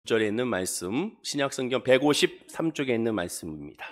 절에 있는 말씀, 신약성경 153쪽에 있는 말씀입니다.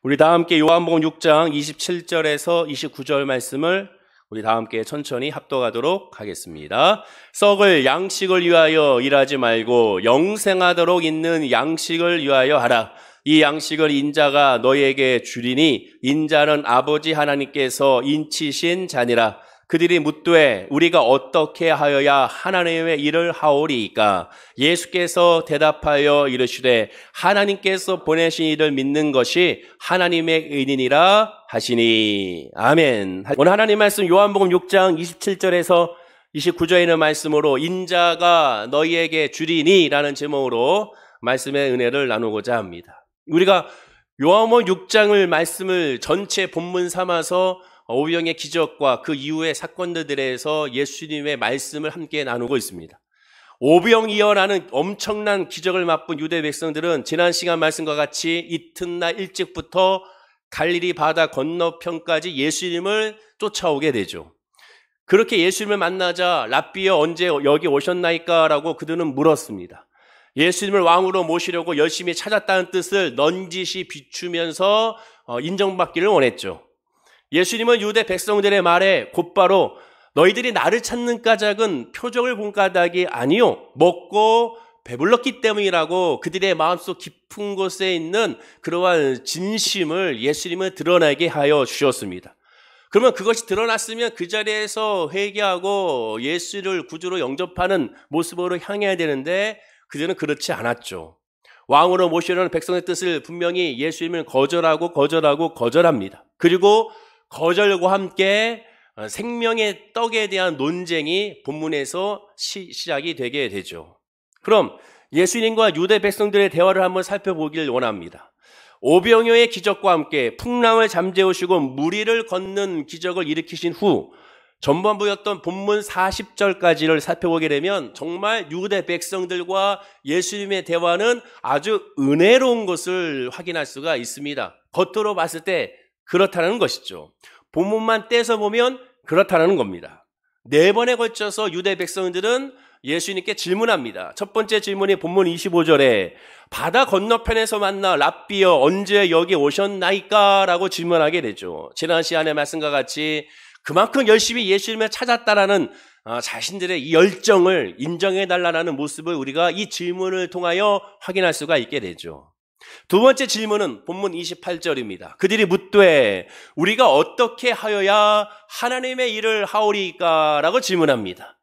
우리 다 함께 요한복음 6장 27절에서 29절 말씀을 우리 다 함께 천천히 합독하도록 하겠습니다. 썩을 양식을 위하여 일하지 말고 영생하도록 있는 양식을 위하여 하라. 이 양식을 인자가 너희에게 주리니 인자는 아버지 하나님께서 인치신 자니라. 그들이 묻되 우리가 어떻게 하여야 하나님의 일을 하오리이까? 예수께서 대답하여 이르시되 하나님께서 보내신 이를 믿는 것이 하나님의 의인이라 하시니. 아멘. 오늘 하나님 말씀 요한복음 6장 27절에서 29절에 있는 말씀으로 인자가 너희에게 주리니 라는 제목으로 말씀의 은혜를 나누고자 합니다. 우리가 요한복음 6장을 말씀을 전체 본문 삼아서 오병의 기적과 그 이후의 사건들에 대해서 예수님의 말씀을 함께 나누고 있습니다. 오병이어라는 엄청난 기적을 맛본 유대 백성들은 지난 시간 말씀과 같이 이튿날 일찍부터 갈릴리 바다 건너편까지 예수님을 쫓아오게 되죠. 그렇게 예수님을 만나자 랍비여 언제 여기 오셨나이까? 라고 그들은 물었습니다. 예수님을 왕으로 모시려고 열심히 찾았다는 뜻을 넌지시 비추면서 인정받기를 원했죠. 예수님은 유대 백성들의 말에 곧바로 너희들이 나를 찾는 까닭은 표적을 본 까닭이 아니요 먹고 배불렀기 때문이라고 그들의 마음속 깊은 곳에 있는 그러한 진심을 예수님은 드러나게 하여 주셨습니다. 그러면 그것이 드러났으면 그 자리에서 회개하고 예수를 구주로 영접하는 모습으로 향해야 되는데 그들은 그렇지 않았죠. 왕으로 모시려는 백성의 뜻을 분명히 예수님을 거절합니다. 그리고 거절과 함께 생명의 떡에 대한 논쟁이 본문에서 시작이 되게 되죠. 그럼 예수님과 유대 백성들의 대화를 한번 살펴보길 원합니다. 오병이어의 기적과 함께 풍랑을 잠재우시고 무리를 걷는 기적을 일으키신 후 전반부였던 본문 40절까지를 살펴보게 되면 정말 유대 백성들과 예수님의 대화는 아주 은혜로운 것을 확인할 수가 있습니다. 겉으로 봤을 때 그렇다는 것이죠. 본문만 떼서 보면 그렇다는 겁니다. 4번에 걸쳐서 유대 백성들은 예수님께 질문합니다. 첫 번째 질문이 본문 25절에 바다 건너편에서 만나 랍비여 언제 여기 오셨나이까? 라고 질문하게 되죠. 지난 시간의 말씀과 같이 그만큼 열심히 예수님을 찾았다라는 자신들의 이 열정을 인정해달라는 모습을 우리가 이 질문을 통하여 확인할 수가 있게 되죠. 두 번째 질문은 본문 28절입니다. 그들이 묻되 우리가 어떻게 하여야 하나님의 일을 하오리까? 라고 질문합니다.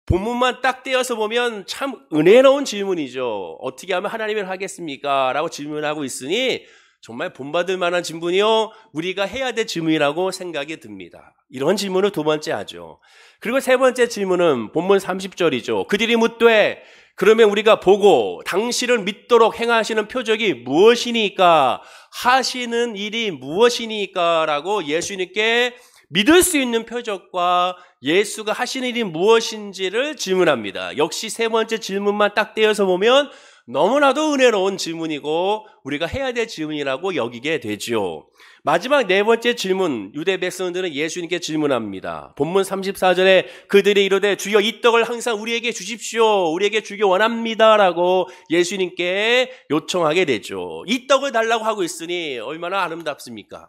본문만 딱 떼어서 보면 참 은혜로운 질문이죠. 어떻게 하면 하나님의 일을 하겠습니까? 라고 질문하고 있으니 정말 본받을 만한 질문이요 우리가 해야 될 질문이라고 생각이 듭니다. 이런 질문을 두 번째 하죠. 그리고 세 번째 질문은 본문 30절이죠. 그들이 묻되 그러면 우리가 보고 당신을 믿도록 행하시는 표적이 무엇이니까? 하시는 일이 무엇이니까? 라고 예수님께 믿을 수 있는 표적과 예수가 하시는 일이 무엇인지를 질문합니다. 역시 세 번째 질문만 딱 떼어서 보면 너무나도 은혜로운 질문이고 우리가 해야 될 질문이라고 여기게 되죠. 마지막 네 번째 질문, 유대 백성들은 예수님께 질문합니다. 본문 34절에 그들이 이르되 주여 이 떡을 항상 우리에게 주십시오. 우리에게 주기 원합니다. 라고 예수님께 요청하게 되죠. 이 떡을 달라고 하고 있으니 얼마나 아름답습니까?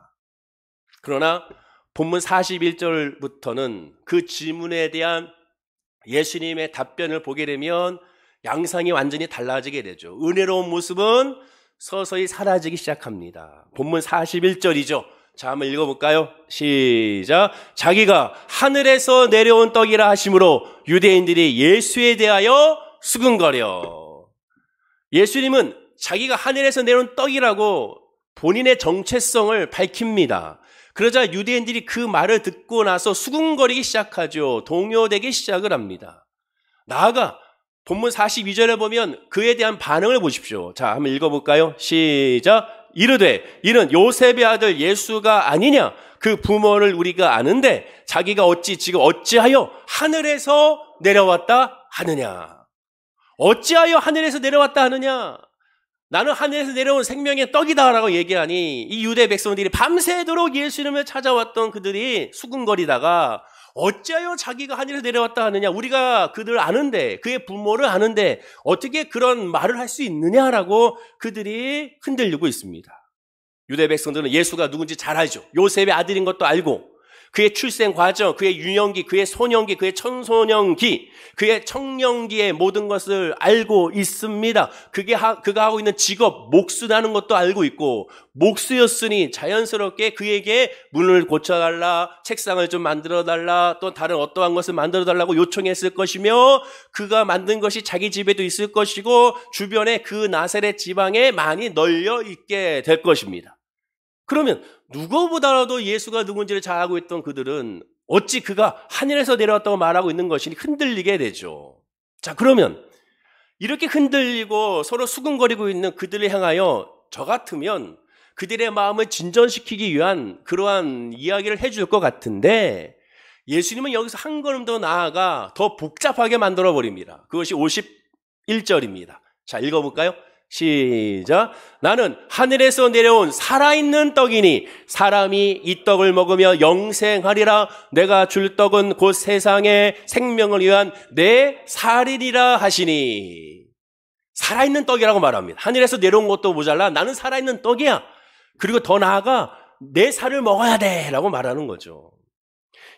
그러나 본문 41절부터는 그 질문에 대한 예수님의 답변을 보게 되면 양상이 완전히 달라지게 되죠. 은혜로운 모습은 서서히 사라지기 시작합니다. 본문 41절이죠. 자, 한번 읽어볼까요? 시작. 자기가 하늘에서 내려온 떡이라 하심으로 유대인들이 예수에 대하여 수근거려. 예수님은 자기가 하늘에서 내려온 떡이라고 본인의 정체성을 밝힙니다. 그러자 유대인들이 그 말을 듣고 나서 수군거리기 시작하죠. 동요되기 시작을 합니다. 나아가 본문 42절에 보면 그에 대한 반응을 보십시오. 자, 한번 읽어볼까요? 시작. 이르되 이는 요셉의 아들 예수가 아니냐? 그 부모를 우리가 아는데 자기가 지금 어찌하여 하늘에서 내려왔다 하느냐? 어찌하여 하늘에서 내려왔다 하느냐? 나는 하늘에서 내려온 생명의 떡이다라고 얘기하니 이 유대 백성들이 밤새도록 예수님을 찾아왔던 그들이 수군거리다가 어찌하여 자기가 하늘에서 내려왔다 하느냐? 우리가 그들 아는데, 그의 부모를 아는데 어떻게 그런 말을 할 수 있느냐라고 그들이 흔들리고 있습니다. 유대 백성들은 예수가 누군지 잘 알죠. 요셉의 아들인 것도 알고, 그의 출생 과정, 그의 유년기, 그의 소년기, 그의 청소년기, 그의 청년기의 모든 것을 알고 있습니다. 그가 하고 있는 직업, 목수라는 것도 알고 있고, 목수였으니 자연스럽게 그에게 문을 고쳐달라, 책상을 좀 만들어달라, 또 다른 어떠한 것을 만들어달라고 요청했을 것이며, 그가 만든 것이 자기 집에도 있을 것이고, 주변에 그 나사렛 지방에 많이 널려 있게 될 것입니다. 그러면 누구보다도 예수가 누군지를 잘 알고 있던 그들은 어찌 그가 하늘에서 내려왔다고 말하고 있는 것이니 흔들리게 되죠. 자, 그러면 이렇게 흔들리고 서로 수근거리고 있는 그들을 향하여 저 같으면 그들의 마음을 진전시키기 위한 그러한 이야기를 해줄 것 같은데, 예수님은 여기서 한 걸음 더 나아가 더 복잡하게 만들어버립니다. 그것이 51절입니다. 자, 읽어볼까요? 시작. 나는 하늘에서 내려온 살아있는 떡이니 사람이 이 떡을 먹으며 영생하리라. 내가 줄 떡은 곧 세상의 생명을 위한 내 살이니라 하시니. 살아있는 떡이라고 말합니다. 하늘에서 내려온 것도 모자라 나는 살아있는 떡이야. 그리고 더 나아가 내 살을 먹어야 돼 라고 말하는 거죠.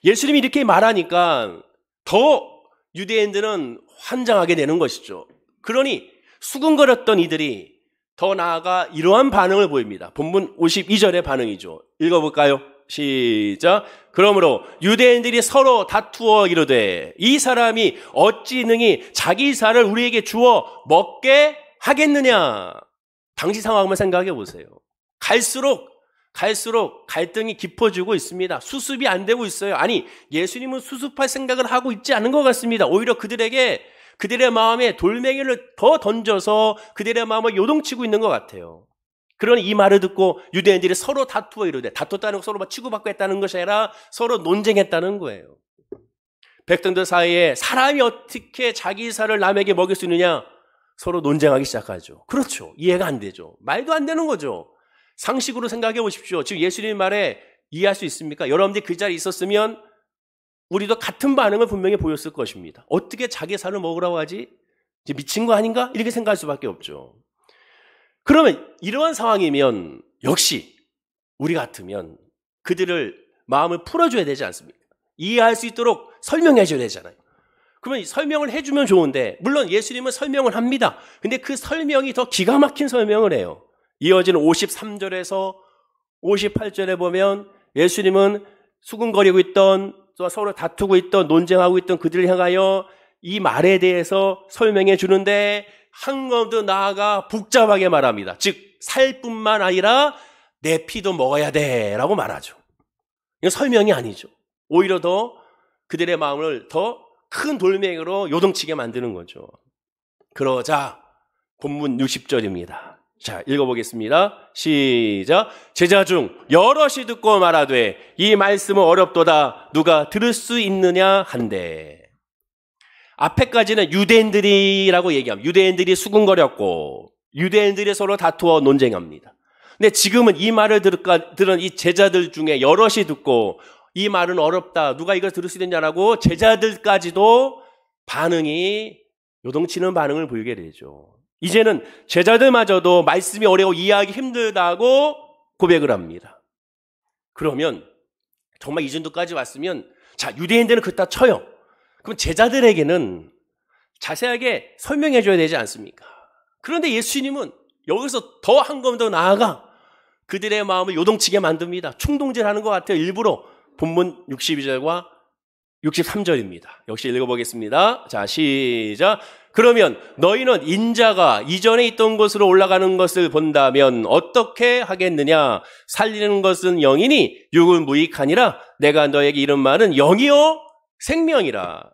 예수님이 이렇게 말하니까 더 유대인들은 환장하게 되는 것이죠. 그러니 수근거렸던 이들이 더 나아가 이러한 반응을 보입니다. 본문 52절의 반응이죠. 읽어볼까요? 시작. 그러므로 유대인들이 서로 다투어 이르되 이 사람이 어찌 능히 자기 살을 우리에게 주어 먹게 하겠느냐. 당시 상황을 생각해 보세요. 갈수록 갈등이 깊어지고 있습니다. 수습이 안 되고 있어요. 아니, 예수님은 수습할 생각을 하고 있지 않은 것 같습니다. 오히려 그들의 마음에 돌멩이를 더 던져서 그들의 마음을 요동치고 있는 것 같아요. 그러니 이 말을 듣고 유대인들이 서로 다투어 이르되, 다퉜다는 거 서로 막 치고받고 했다는 것이 아니라 서로 논쟁했다는 거예요. 백성들 사이에 사람이 어떻게 자기 살을 남에게 먹일 수 있느냐, 서로 논쟁하기 시작하죠. 그렇죠. 이해가 안 되죠. 말도 안 되는 거죠. 상식으로 생각해 보십시오. 지금 예수님 말에 이해할 수 있습니까? 여러분들이 그 자리에 있었으면 우리도 같은 반응을 분명히 보였을 것입니다. 어떻게 자기 살을 먹으라고 하지? 이제 미친 거 아닌가? 이렇게 생각할 수밖에 없죠. 그러면 이러한 상황이면 역시 우리 같으면 그들을 마음을 풀어줘야 되지 않습니까? 이해할 수 있도록 설명해 줘야 되잖아요. 그러면 설명을 해주면 좋은데, 물론 예수님은 설명을 합니다. 근데 그 설명이 더 기가 막힌 설명을 해요. 이어지는 53절에서 58절에 보면 예수님은 수근거리고 있던, 서로 다투고 있던, 논쟁하고 있던 그들을 향하여 이 말에 대해서 설명해 주는데 한 걸음 더 나아가 복잡하게 말합니다. 즉 살뿐만 아니라 내 피도 먹어야 돼 라고 말하죠. 이건 설명이 아니죠. 오히려 더 그들의 마음을 더 큰 돌멩이로 요동치게 만드는 거죠. 그러자 본문 60절입니다. 자, 읽어보겠습니다. 시작. 제자 중 여럿이 듣고 말하되 이 말씀은 어렵도다. 누가 들을 수 있느냐 한데. 앞에까지는 유대인들이라고 얘기합니다. 유대인들이 수군거렸고 유대인들이 서로 다투어 논쟁합니다. 근데 지금은 이 말을 들은 이 제자들 중에 여럿이 듣고 이 말은 어렵다. 누가 이걸 들을 수 있느냐라고 제자들까지도 반응이 요동치는 반응을 보이게 되죠. 이제는 제자들마저도 말씀이 어려워 이해하기 힘들다고 고백을 합니다. 그러면 정말 이 정도까지 왔으면 자, 유대인들은 그따 쳐요. 그럼 제자들에게는 자세하게 설명해 줘야 되지 않습니까? 그런데 예수님은 여기서 더 한 걸음 더 나아가 그들의 마음을 요동치게 만듭니다. 충동질하는 것 같아요. 일부러. 본문 62절과 63절입니다. 역시 읽어보겠습니다. 자, 시작. 그러면 너희는 인자가 이전에 있던 곳으로 올라가는 것을 본다면 어떻게 하겠느냐? 살리는 것은 영이니 육은 무익하니라. 내가 너에게 이런 말은 영이요 생명이라.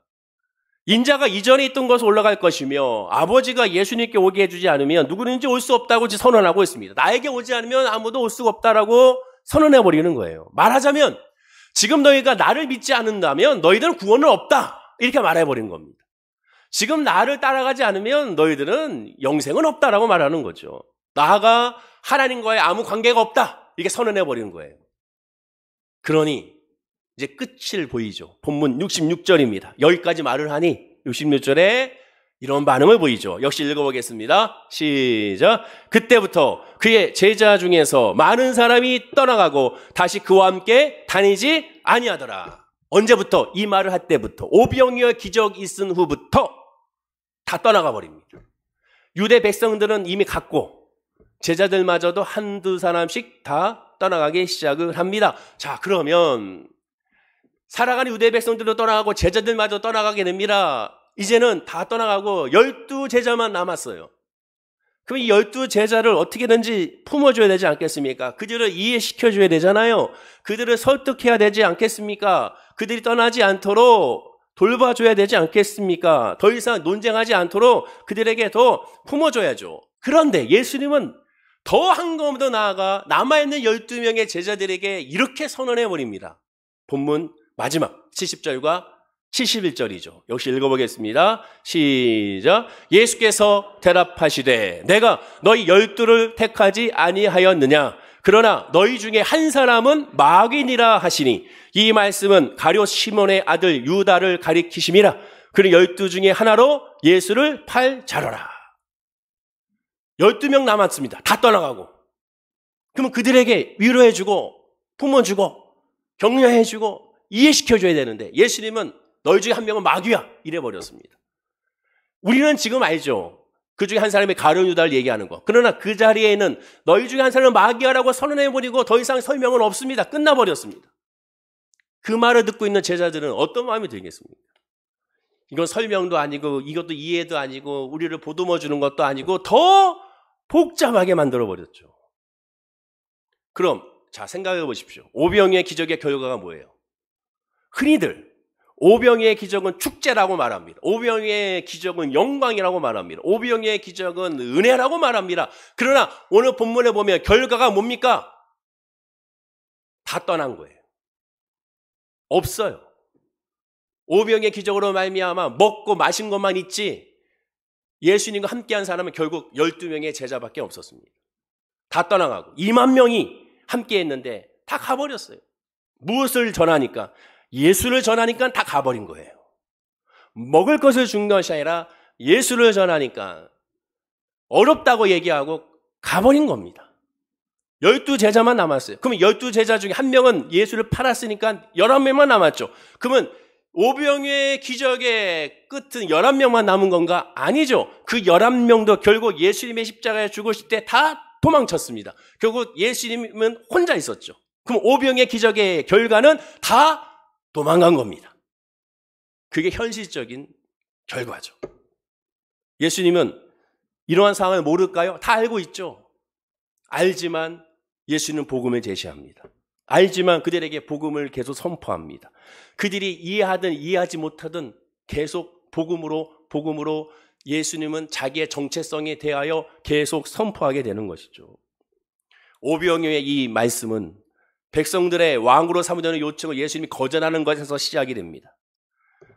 인자가 이전에 있던 곳으로 올라갈 것이며 아버지가 예수님께 오게 해주지 않으면 누구든지 올 수 없다고 선언하고 있습니다. 나에게 오지 않으면 아무도 올 수가 없다라고 선언해버리는 거예요. 말하자면 지금 너희가 나를 믿지 않는다면 너희들은 구원은 없다. 이렇게 말해버린 겁니다. 지금 나를 따라가지 않으면 너희들은 영생은 없다라고 말하는 거죠. 나가 하나님과의 아무 관계가 없다. 이렇게 선언해버리는 거예요. 그러니 이제 끝을 보이죠. 본문 66절입니다. 여기까지 말을 하니 66절에 이런 반응을 보이죠. 역시 읽어보겠습니다. 시작. 그때부터 그의 제자 중에서 많은 사람이 떠나가고 다시 그와 함께 다니지 아니하더라. 언제부터? 이 말을 할 때부터. 오병이어 기적이 있은 후부터 다 떠나가 버립니다. 유대 백성들은 이미 갔고 제자들마저도 한두 사람씩 다 떠나가기 시작을 합니다. 자, 그러면 살아가는 유대 백성들도 떠나가고 제자들마저 떠나가게 됩니다. 이제는 다 떠나가고 12제자만 남았어요. 그럼 이 12제자를 어떻게든지 품어줘야 되지 않겠습니까? 그들을 이해시켜줘야 되잖아요. 그들을 설득해야 되지 않겠습니까? 그들이 떠나지 않도록 돌봐줘야 되지 않겠습니까? 더 이상 논쟁하지 않도록 그들에게 더 품어줘야죠. 그런데 예수님은 더 한 걸음 더 나아가 남아있는 12명의 제자들에게 이렇게 선언해버립니다. 본문 마지막 70절과 71절이죠. 역시 읽어보겠습니다. 시작. 예수께서 대답하시되 내가 너희 12를 택하지 아니하였느냐? 그러나 너희 중에 한 사람은 마귀니라 하시니 이 말씀은 가룟 시몬의 아들 유다를 가리키심이라. 그는 12 중에 하나로 예수를 팔 자로라. 12명 남았습니다. 다 떠나가고. 그러면 그들에게 위로해주고 품어주고 격려해주고 이해시켜줘야 되는데 예수님은 너희 중에 한 명은 마귀야 이래버렸습니다. 우리는 지금 알죠. 그 중에 한 사람이 가룟 유다를 얘기하는 거. 그러나 그 자리에는 너희 중에 한 사람은 마귀야라고 선언해버리고 더 이상 설명은 없습니다. 끝나버렸습니다. 그 말을 듣고 있는 제자들은 어떤 마음이 들겠습니까? 이건 설명도 아니고 이것도 이해도 아니고 우리를 보듬어 주는 것도 아니고 더 복잡하게 만들어버렸죠. 그럼 자 생각해 보십시오. 오병이의 기적의 결과가 뭐예요? 흔히들 오병이의 기적은 축제라고 말합니다. 오병이의 기적은 영광이라고 말합니다. 오병이의 기적은 은혜라고 말합니다. 그러나 오늘 본문에 보면 결과가 뭡니까? 다 떠난 거예요. 없어요. 오병이의 기적으로 말미암아 먹고 마신 것만 있지 예수님과 함께한 사람은 결국 12명의 제자밖에 없었습니다. 다 떠나가고 2만 명이 함께했는데 다 가버렸어요. 무엇을 전하니까? 예수를 전하니까 다 가버린 거예요. 먹을 것을 준 것이 아니라 예수를 전하니까 어렵다고 얘기하고 가버린 겁니다. 12제자만 남았어요. 그러면 12제자 중에 한 명은 예수를 팔았으니까 11명만 남았죠. 그러면 오병이의 기적의 끝은 11명만 남은 건가? 아니죠. 그 11명도 결국 예수님의 십자가에 죽으실 때 다 도망쳤습니다. 결국 예수님은 혼자 있었죠. 그럼 오병이의 기적의 결과는 다 도망간 겁니다. 그게 현실적인 결과죠. 예수님은 이러한 상황을 모를까요? 다 알고 있죠. 알지만 예수님은 복음을 제시합니다. 알지만 그들에게 복음을 계속 선포합니다. 그들이 이해하든 이해하지 못하든 계속 복음으로 예수님은 자기의 정체성에 대하여 계속 선포하게 되는 것이죠. 오병이어의 이 말씀은 백성들의 왕으로 삼으려는 요청을 예수님이 거절하는 것에서 시작이 됩니다.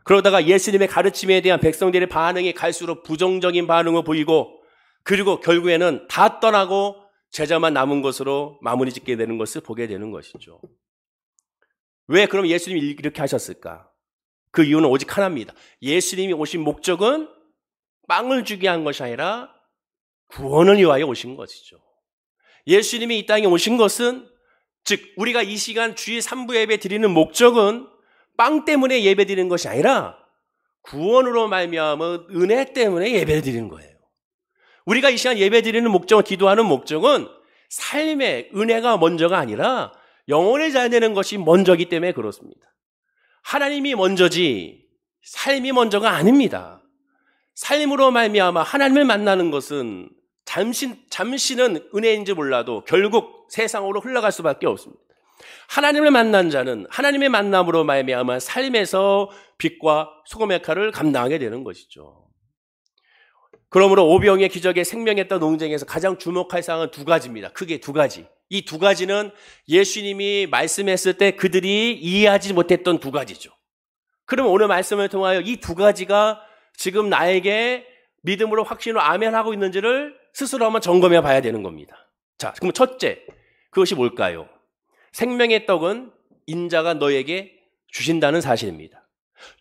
그러다가 예수님의 가르침에 대한 백성들의 반응이 갈수록 부정적인 반응을 보이고 그리고 결국에는 다 떠나고 제자만 남은 것으로 마무리 짓게 되는 것을 보게 되는 것이죠. 왜 그럼 예수님이 이렇게 하셨을까? 그 이유는 오직 하나입니다. 예수님이 오신 목적은 빵을 주게 한 것이 아니라 구원을 위하여 오신 것이죠. 예수님이 이 땅에 오신 것은 즉 우리가 이 시간 주일 3부 예배 드리는 목적은 빵 때문에 예배 드리는 것이 아니라 구원으로 말미암아 은혜 때문에 예배 드리는 거예요. 우리가 이 시간 예배 드리는 목적은 기도하는 목적은 삶의 은혜가 먼저가 아니라 영혼을 잘 되는 것이 먼저기 때문에 그렇습니다. 하나님이 먼저지 삶이 먼저가 아닙니다. 삶으로 말미암아 하나님을 만나는 것은 잠시는 은혜인지 몰라도 결국 세상으로 흘러갈 수밖에 없습니다. 하나님을 만난 자는 하나님의 만남으로 말미암아 삶에서 빛과 소금의 역할을 감당하게 되는 것이죠. 그러므로 오병이의 기적의 생명했던 논쟁에서 가장 주목할 사항은 두 가지입니다. 크게 두 가지. 이 두 가지는 예수님이 말씀했을 때 그들이 이해하지 못했던 두 가지죠. 그럼 오늘 말씀을 통하여 이 두 가지가 지금 나에게 믿음으로 확신으로 아멘하고 있는지를 스스로 한번 점검해 봐야 되는 겁니다. 자, 그럼 첫째, 그것이 뭘까요? 생명의 떡은 인자가 너에게 주신다는 사실입니다.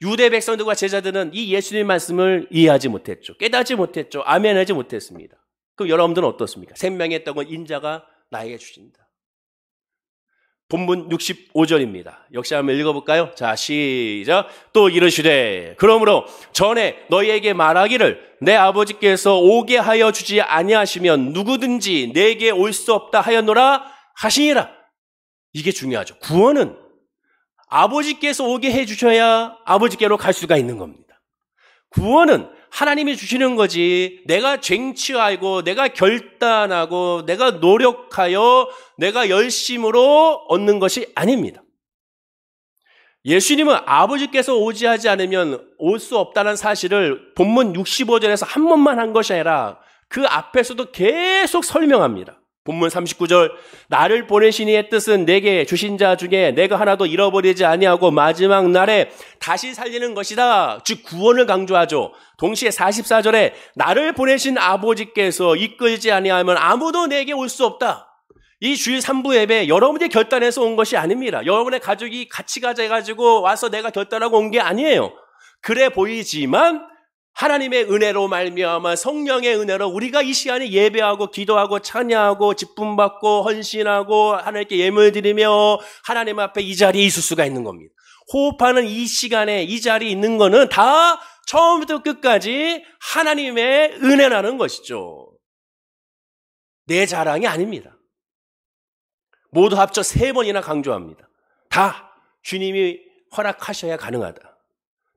유대 백성들과 제자들은 이 예수님의 말씀을 이해하지 못했죠. 깨닫지 못했죠. 아멘하지 못했습니다. 그럼 여러분들은 어떻습니까? 생명의 떡은 인자가 나에게 주신다. 본문 65절입니다. 역시 한번 읽어볼까요? 자, 시작. 또 이르시되 그러므로 전에 너희에게 말하기를 내 아버지께서 오게 하여 주지 아니하시면 누구든지 내게 올 수 없다 하였노라 하시니라. 이게 중요하죠. 구원은 아버지께서 오게 해주셔야 아버지께로 갈 수가 있는 겁니다. 구원은 하나님이 주시는 거지 내가 쟁취하고 내가 결단하고 내가 노력하여 내가 열심으로 얻는 것이 아닙니다. 예수님은 아버지께서 오지 하지 않으면 올 수 없다는 사실을 본문 65절에서 한 번만 한 것이 아니라 그 앞에서도 계속 설명합니다. 본문 39절 나를 보내신 이의 뜻은 내게 주신 자 중에 내가 하나도 잃어버리지 아니하고 마지막 날에 다시 살리는 것이다. 즉 구원을 강조하죠. 동시에 44절에 나를 보내신 아버지께서 이끌지 아니하면 아무도 내게 올 수 없다. 이 주일 3부 예배 여러분이 결단해서 온 것이 아닙니다. 여러분의 가족이 같이 가자 해가지고 와서 내가 결단하고 온 게 아니에요. 그래 보이지만 하나님의 은혜로 말미암아 성령의 은혜로 우리가 이 시간에 예배하고 기도하고 찬양하고 기쁨받고 헌신하고 하나님께 예물 드리며 하나님 앞에 이 자리에 있을 수가 있는 겁니다. 호흡하는 이 시간에 이 자리에 있는 거는 다 처음부터 끝까지 하나님의 은혜라는 것이죠. 내 자랑이 아닙니다. 모두 합쳐 3번이나 강조합니다. 다 주님이 허락하셔야 가능하다.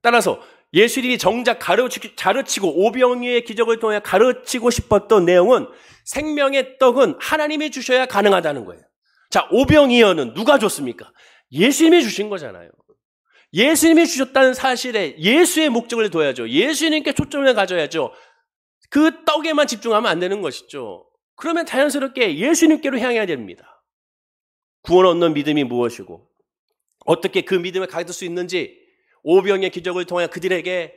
따라서 예수님이 정작 가르치고 오병이어의 기적을 통해 가르치고 싶었던 내용은 생명의 떡은 하나님이 주셔야 가능하다는 거예요. 자, 오병이어는 누가 줬습니까? 예수님이 주신 거잖아요. 예수님이 주셨다는 사실에 예수의 목적을 둬야죠. 예수님께 초점을 가져야죠. 그 떡에만 집중하면 안 되는 것이죠. 그러면 자연스럽게 예수님께로 향해야 됩니다. 구원 얻는 믿음이 무엇이고 어떻게 그 믿음을 가질 수 있는지 오병의 기적을 통해 그들에게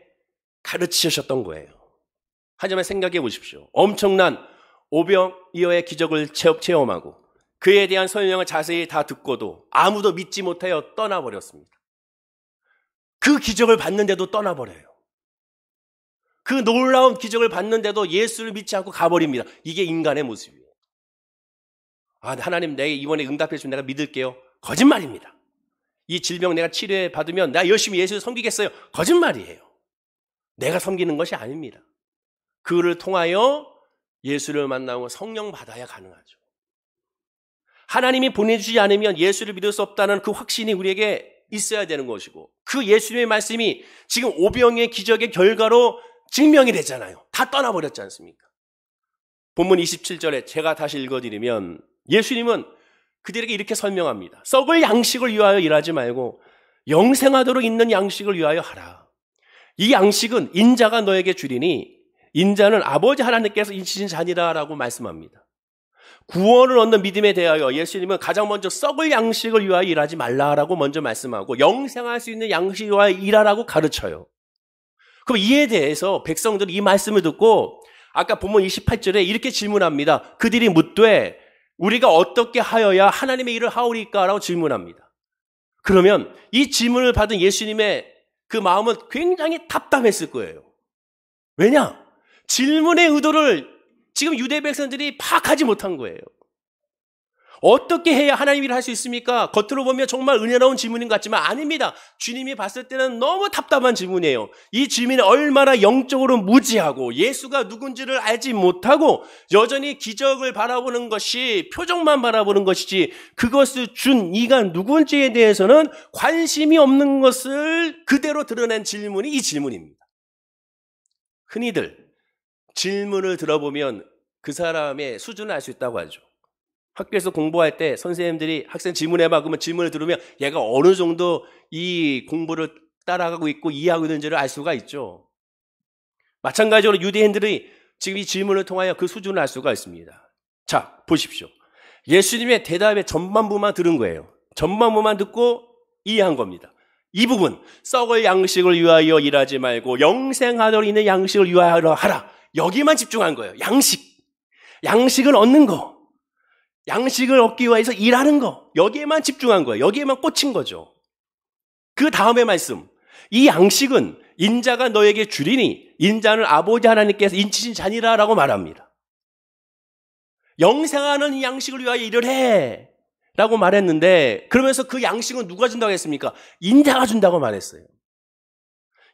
가르치셨던 거예요. 하지만 생각해 보십시오. 엄청난 오병이어의 기적을 체험하고 그에 대한 설명을 자세히 다 듣고도 아무도 믿지 못하여 떠나버렸습니다. 그 기적을 봤는데도 떠나버려요. 그 놀라운 기적을 봤는데도 예수를 믿지 않고 가버립니다. 이게 인간의 모습이에요. 하나님 내게 이번에 응답해 주면 내가 믿을게요. 거짓말입니다. 이 질병 내가 치료해 받으면 나 열심히 예수를 섬기겠어요. 거짓말이에요. 내가 섬기는 것이 아닙니다. 그를 통하여 예수를 만나고 성령 받아야 가능하죠. 하나님이 보내주지 않으면 예수를 믿을 수 없다는 그 확신이 우리에게 있어야 되는 것이고 그 예수님의 말씀이 지금 오병의 기적의 결과로 증명이 됐잖아요. 다 떠나버렸지 않습니까? 본문 27절에 제가 다시 읽어드리면 예수님은 그들에게 이렇게 설명합니다. 썩을 양식을 위하여 일하지 말고 영생하도록 있는 양식을 위하여 하라. 이 양식은 인자가 너에게 주리니 인자는 아버지 하나님께서 인치신 자니라라고 말씀합니다. 구원을 얻는 믿음에 대하여 예수님은 가장 먼저 썩을 양식을 위하여 일하지 말라라고 먼저 말씀하고 영생할 수 있는 양식을 위하여 일하라고 가르쳐요. 그럼 이에 대해서 백성들이 이 말씀을 듣고 아까 본문 28절에 이렇게 질문합니다. 그들이 묻되 우리가 어떻게 하여야 하나님의 일을 하오리까? 라고 질문합니다. 그러면 이 질문을 받은 예수님의 그 마음은 굉장히 답답했을 거예요. 왜냐? 질문의 의도를 지금 유대 백성들이 파악하지 못한 거예요. 어떻게 해야 하나님 일을 할 수 있습니까? 겉으로 보면 정말 은혜로운 질문인 것 같지만 아닙니다. 주님이 봤을 때는 너무 답답한 질문이에요. 이 질문이 얼마나 영적으로 무지하고 예수가 누군지를 알지 못하고 여전히 기적을 바라보는 것이 표정만 바라보는 것이지 그것을 준 이가 누군지에 대해서는 관심이 없는 것을 그대로 드러낸 질문이 이 질문입니다. 흔히들 질문을 들어보면 그 사람의 수준을 알 수 있다고 하죠. 학교에서 공부할 때 선생님들이 학생 질문해봐 그러면 질문을 들으면 얘가 어느 정도 이 공부를 따라가고 있고 이해하고 있는지를 알 수가 있죠. 마찬가지로 유대인들이 지금 이 질문을 통하여 그 수준을 알 수가 있습니다. 자, 보십시오. 예수님의 대답의 전반부만 들은 거예요. 전반부만 듣고 이해한 겁니다. 이 부분, 썩을 양식을 위하여 일하지 말고 영생하도록 있는 양식을 위하여 하라. 여기만 집중한 거예요. 양식을 얻는 거. 양식을 얻기 위해서 일하는 거. 여기에만 집중한 거예요. 여기에만 꽂힌 거죠. 그 다음의 말씀. 이 양식은 인자가 너에게 주리니 인자는 아버지 하나님께서 인치신 자니라 라고 말합니다. 영생하는 이 양식을 위하여 일을 해 라고 말했는데, 그러면서 그 양식은 누가 준다고 했습니까? 인자가 준다고 말했어요.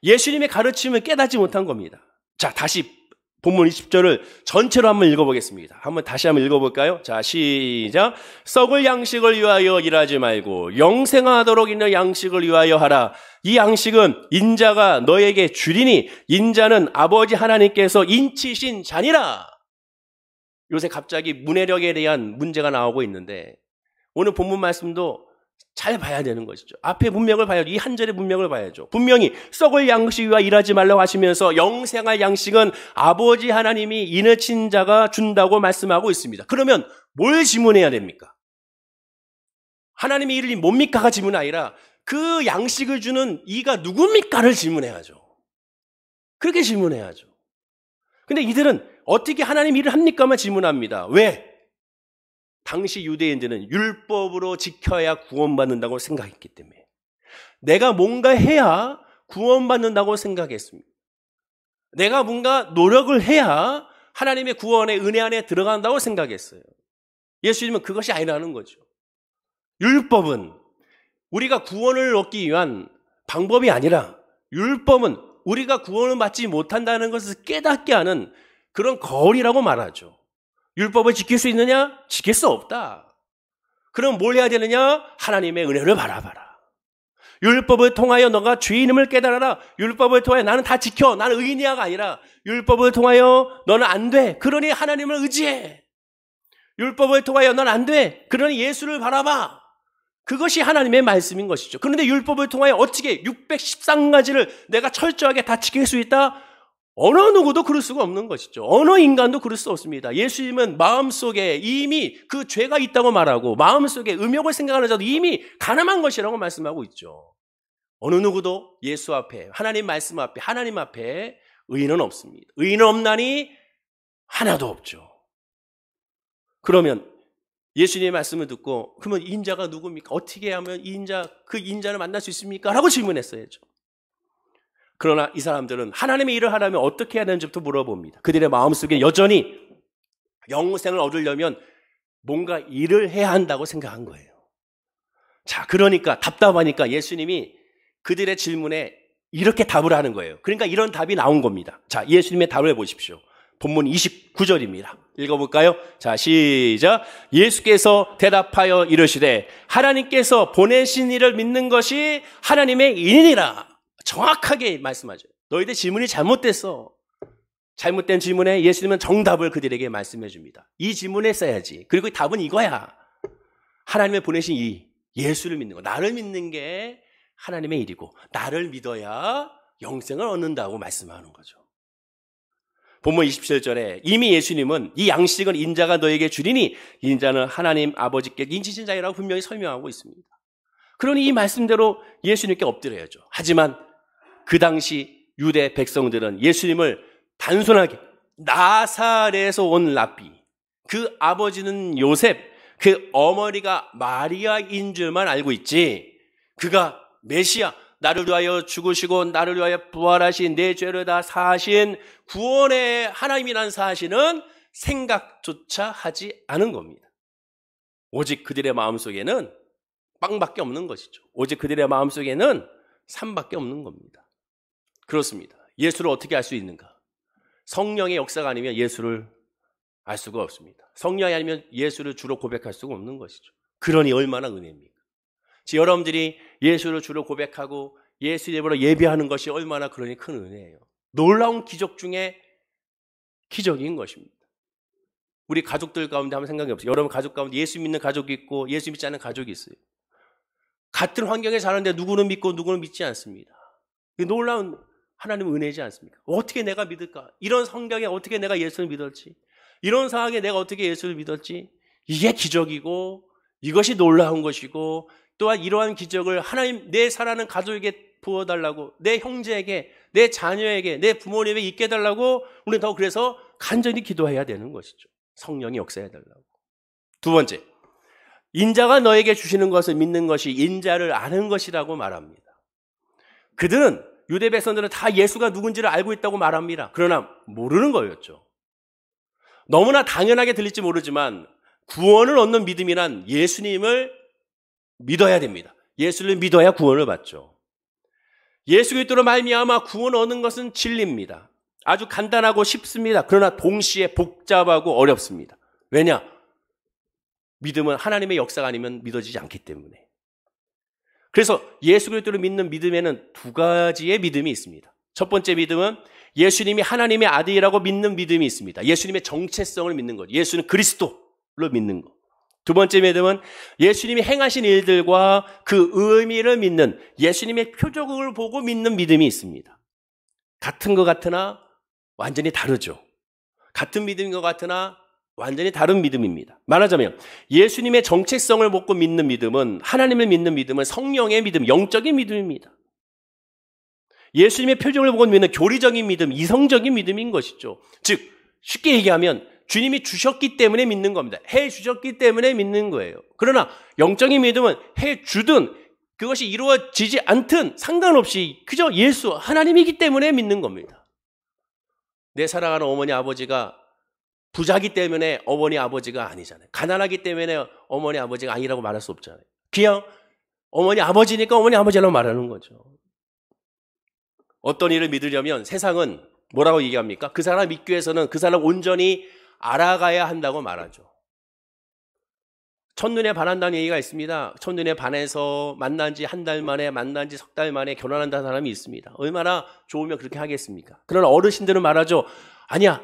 예수님의 가르침을 깨닫지 못한 겁니다. 자, 다시 본문 20절을 전체로 한번 읽어보겠습니다. 다시 한번 읽어볼까요? 자, 시작. 썩을 양식을 위하여 일하지 말고 영생하도록 있는 양식을 위하여 하라. 이 양식은 인자가 너에게 주리니 인자는 아버지 하나님께서 인치신 자니라. 요새 갑자기 문해력에 대한 문제가 나오고 있는데, 오늘 본문 말씀도 잘 봐야 되는 것이죠. 앞에 문맥을 봐야죠. 이 한 절의 문맥을 봐야죠. 분명히 썩을 양식과 일하지 말라고 하시면서 영생할 양식은 아버지 하나님이 인으신 자가 준다고 말씀하고 있습니다. 그러면 뭘 질문해야 됩니까? 하나님의 이름이 뭡니까가 질문이 아니라 그 양식을 주는 이가 누굽니까를 질문해야죠. 그렇게 질문해야죠. 근데 이들은 어떻게 하나님 일을 합니까만 질문합니다. 왜? 당시 유대인들은 율법으로 지켜야 구원받는다고 생각했기 때문에, 내가 뭔가 해야 구원받는다고 생각했습니다. 내가 뭔가 노력을 해야 하나님의 구원의 은혜 안에 들어간다고 생각했어요. 예수님은 그것이 아니라는 거죠. 율법은 우리가 구원을 얻기 위한 방법이 아니라, 율법은 우리가 구원을 받지 못한다는 것을 깨닫게 하는 그런 거울이라고 말하죠. 율법을 지킬 수 있느냐? 지킬 수 없다. 그럼 뭘 해야 되느냐? 하나님의 은혜를 바라봐라. 율법을 통하여 너가 죄인임을 깨달아라. 율법을 통하여 나는 다 지켜. 나는 의인이야가 아니라 율법을 통하여 너는 안 돼. 그러니 하나님을 의지해. 율법을 통하여 너는 안 돼. 그러니 예수를 바라봐. 그것이 하나님의 말씀인 것이죠. 그런데 율법을 통하여 어떻게 613가지를 내가 철저하게 다 지킬 수 있다? 어느 누구도 그럴 수가 없는 것이죠. 어느 인간도 그럴 수 없습니다. 예수님은 마음속에 이미 그 죄가 있다고 말하고, 마음속에 음욕을 생각하는 자도 이미 가늠한 것이라고 말씀하고 있죠. 어느 누구도 예수 앞에, 하나님 말씀 앞에, 하나님 앞에 의인은 없습니다. 의인은 없나니 하나도 없죠. 그러면 예수님의 말씀을 듣고, 그러면 인자가 누굽니까? 어떻게 하면 그 인자를 만날 수 있습니까? 라고 질문했어야죠. 그러나 이 사람들은 하나님의 일을 하려면 어떻게 해야 되는지부터 물어봅니다. 그들의 마음속에 여전히 영생을 얻으려면 뭔가 일을 해야 한다고 생각한 거예요. 자, 그러니까 답답하니까 예수님이 그들의 질문에 이렇게 답을 하는 거예요. 그러니까 이런 답이 나온 겁니다. 자, 예수님의 답을 보십시오. 본문 29절입니다. 읽어볼까요? 자, 시작. 예수께서 대답하여 이르시되 하나님께서 보내신 이를 믿는 것이 하나님의 인이니라. 정확하게 말씀하죠. 너희들 질문이 잘못됐어. 잘못된 질문에 예수님은 정답을 그들에게 말씀해 줍니다. 이 질문에 써야지. 그리고 답은 이거야. 하나님의 보내신 이 예수를 믿는 거, 나를 믿는 게 하나님의 일이고, 나를 믿어야 영생을 얻는다고 말씀하는 거죠. 본문 27절에 이미 예수님은 이 양식은 인자가 너에게 주리니 인자는 하나님 아버지께 인치신 자이라고 분명히 설명하고 있습니다. 그러니 이 말씀대로 예수님께 엎드려야죠. 하지만 그 당시 유대 백성들은 예수님을 단순하게 나사렛에서 온 랍비, 그 아버지는 요셉, 그 어머니가 마리아인 줄만 알고 있지, 그가 메시아, 나를 위하여 죽으시고 나를 위하여 부활하신, 내 죄를 다 사하신 구원의 하나님이라는 사실은 생각조차 하지 않은 겁니다. 오직 그들의 마음속에는 빵밖에 없는 것이죠. 오직 그들의 마음속에는 삶밖에 없는 겁니다. 그렇습니다. 예수를 어떻게 알 수 있는가? 성령의 역사가 아니면 예수를 알 수가 없습니다. 성령이 아니면 예수를 주로 고백할 수가 없는 것이죠. 그러니 얼마나 은혜입니까? 여러분들이 예수를 주로 고백하고 예수 이름으로 예배하는 것이 얼마나 그러니 큰 은혜예요. 놀라운 기적 중에 기적인 것입니다. 우리 가족들 가운데 한번 생각해 보세요. 여러분 가족 가운데 예수 믿는 가족이 있고 예수 믿지 않는 가족이 있어요. 같은 환경에 사는데 누구는 믿고 누구는 믿지 않습니다. 놀라운 하나님의 은혜지 않습니까? 어떻게 내가 믿을까? 이런 성경에 어떻게 내가 예수를 믿었지? 이런 상황에 내가 어떻게 예수를 믿었지? 이게 기적이고 이것이 놀라운 것이고, 또한 이러한 기적을 하나님 내 사랑하는 가족에게 부어달라고, 내 형제에게, 내 자녀에게, 내 부모님에게 있게 해달라고 우리는 더 그래서 간절히 기도해야 되는 것이죠. 성령이 역사해달라고. 두 번째, 인자가 너에게 주시는 것을 믿는 것이 인자를 아는 것이라고 말합니다. 그들은 유대 백성들은 다 예수가 누군지를 알고 있다고 말합니다. 그러나 모르는 거였죠. 너무나 당연하게 들릴지 모르지만 구원을 얻는 믿음이란 예수님을 믿어야 됩니다. 예수를 믿어야 구원을 받죠. 예수 그리스도로 말미암아 구원 얻는 것은 진리입니다. 아주 간단하고 쉽습니다. 그러나 동시에 복잡하고 어렵습니다. 왜냐? 믿음은 하나님의 역사가 아니면 믿어지지 않기 때문에. 그래서 예수 그리스도를 믿는 믿음에는 두 가지의 믿음이 있습니다. 첫 번째 믿음은 예수님이 하나님의 아들이라고 믿는 믿음이 있습니다. 예수님의 정체성을 믿는 것. 예수는 그리스도로 믿는 것. 두 번째 믿음은 예수님이 행하신 일들과 그 의미를 믿는 예수님의 표적을 보고 믿는 믿음이 있습니다. 같은 것 같으나 완전히 다르죠. 같은 믿음인 것 같으나 완전히 다른 믿음입니다. 말하자면 예수님의 정체성을 보고 믿는 믿음은, 하나님을 믿는 믿음은 성령의 믿음, 영적인 믿음입니다. 예수님의 표정을 보고 믿는 교리적인 믿음, 이성적인 믿음인 것이죠. 즉 쉽게 얘기하면 주님이 주셨기 때문에 믿는 겁니다. 해 주셨기 때문에 믿는 거예요. 그러나 영적인 믿음은 해 주든 그것이 이루어지지 않든 상관없이 그저 예수, 하나님이기 때문에 믿는 겁니다. 내 사랑하는 어머니 아버지가 부자기 때문에 어머니 아버지가 아니잖아요. 가난하기 때문에 어머니 아버지가 아니라고 말할 수 없잖아요. 그냥 어머니 아버지니까 어머니 아버지라고 말하는 거죠. 어떤 일을 믿으려면 세상은 뭐라고 얘기합니까? 그 사람 믿기 위해서는 그 사람 온전히 알아가야 한다고 말하죠. 첫눈에 반한다는 얘기가 있습니다. 첫눈에 반해서 만난 지 한 달 만에, 만난 지 석 달 만에 결혼한다는 사람이 있습니다. 얼마나 좋으면 그렇게 하겠습니까? 그러나 어르신들은 말하죠. 아니야.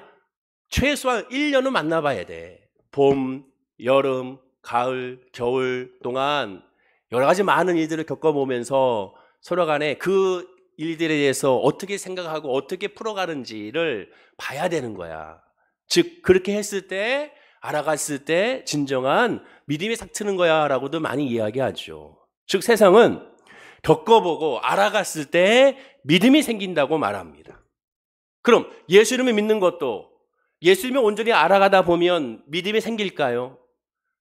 최소한 1년은 만나봐야 돼. 봄, 여름, 가을, 겨울 동안 여러 가지 많은 일들을 겪어보면서 서로 간에 그 일들에 대해서 어떻게 생각하고 어떻게 풀어가는지를 봐야 되는 거야. 즉 그렇게 했을 때, 알아갔을 때 진정한 믿음이 싹 트는 거야 라고도 많이 이야기하죠. 즉 세상은 겪어보고 알아갔을 때 믿음이 생긴다고 말합니다. 그럼 예수님을 믿는 것도 예수님을 온전히 알아가다 보면 믿음이 생길까요?